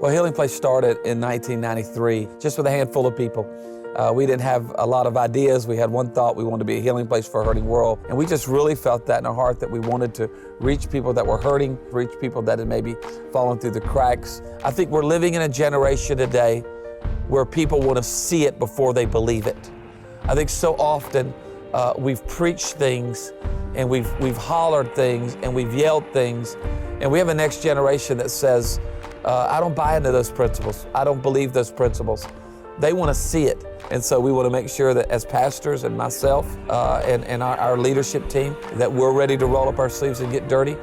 Well, Healing Place started in 1993, just with a handful of people. We didn't have a lot of ideas. We had one thought: we wanted to be a healing place for a hurting world. And we just really felt that in our heart, that we wanted to reach people that were hurting, reach people that had maybe fallen through the cracks. I think we're living in a generation today where people want to see it before they believe it. I think so often we've preached things and we've hollered things and we've yelled things, and we have a next generation that says, I don't buy into those principles. I don't believe those principles. They want to see it. And so we want to make sure that as pastors and myself and our leadership team, that we're ready to roll up our sleeves and get dirty.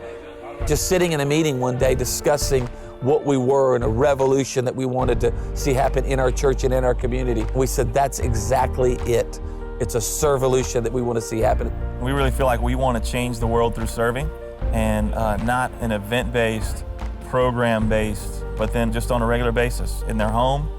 Just sitting in a meeting one day discussing what we were in a revolution that we wanted to see happen in our church and in our community. We said, that's exactly it. It's a servolution that we want to see happen. We really feel like we want to change the world through serving, and not an event-based, program-based, but then just on a regular basis in their home,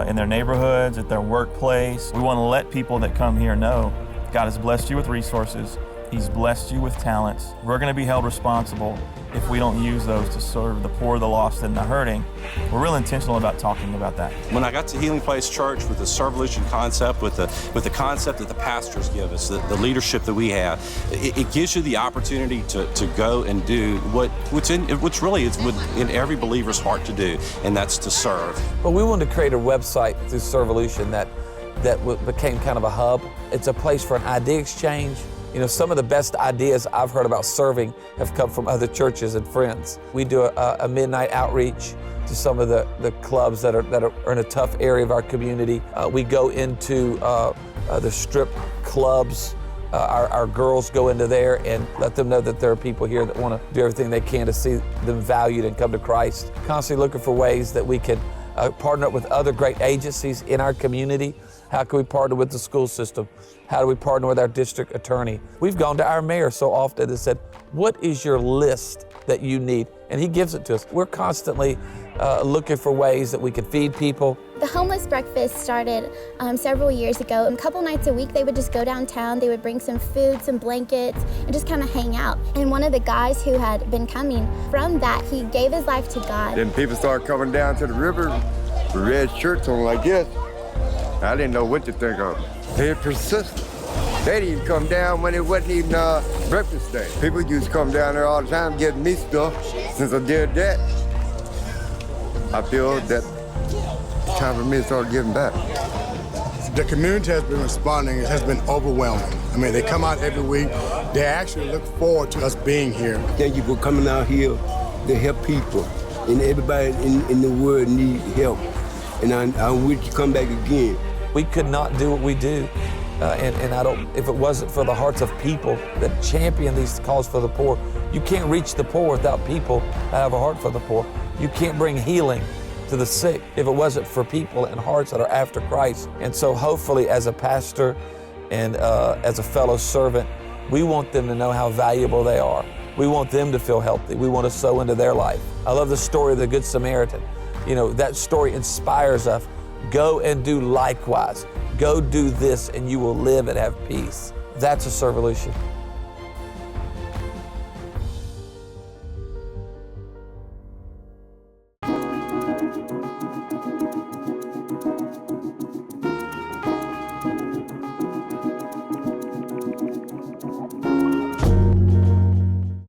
in their neighborhoods, at their workplace. We want to let people that come here know God has blessed you with resources. He's blessed you with talents. We're going to be held responsible if we don't use those to serve the poor, the lost, and the hurting. We're real intentional about talking about that. When I got to Healing Place Church with the Servolution concept, with the concept that the pastors give us, the leadership that we have, it gives you the opportunity to go and do what's really is in every believer's heart to do, and that's to serve. Well, we wanted to create a website through Servolution that became kind of a hub. It's a place for an idea exchange. You know, some of the best ideas I've heard about serving have come from other churches and friends. We do a midnight outreach to some of the clubs that are in a tough area of our community. We go into the strip clubs. Our girls go into there and let them know that there are people here that want to do everything they can to see them valued and come to Christ. Constantly looking for ways that we can partner up with other great agencies in our community. How can we partner with the school system? How do we partner with our district attorney? We've gone to our mayor so often and said, what is your list that you need? And he gives it to us. We're constantly looking for ways that we can feed people. The homeless breakfast started several years ago. A couple nights a week, they would just go downtown. They would bring some food, some blankets, and just kind of hang out. And one of the guys who had been coming from that, he gave his life to God. Then people started coming down to the river with red shirts on like this. I didn't know what to think of. They persistent. They didn't even come down when it wasn't even breakfast day. People used to come down there all the time getting me stuff. Since I did that, I feel that it's time for me to start giving back. The community has been responding. It has been overwhelming. I mean, they come out every week. They actually look forward to us being here. Thank you for coming out here to help people. And everybody in the world needs help. And I wish you come back again. We could not do what we do, and I don't. If it wasn't for the hearts of people that champion these calls for the poor, you can't reach the poor without people that have a heart for the poor. You can't bring healing to the sick if it wasn't for people and hearts that are after Christ. And so hopefully as a pastor and as a fellow servant, we want them to know how valuable they are. We want them to feel healthy. We want to sow into their life. I love the story of the Good Samaritan. You know, that story inspires us. Go and do likewise. Go do this and you will live and have peace. That's a servolution.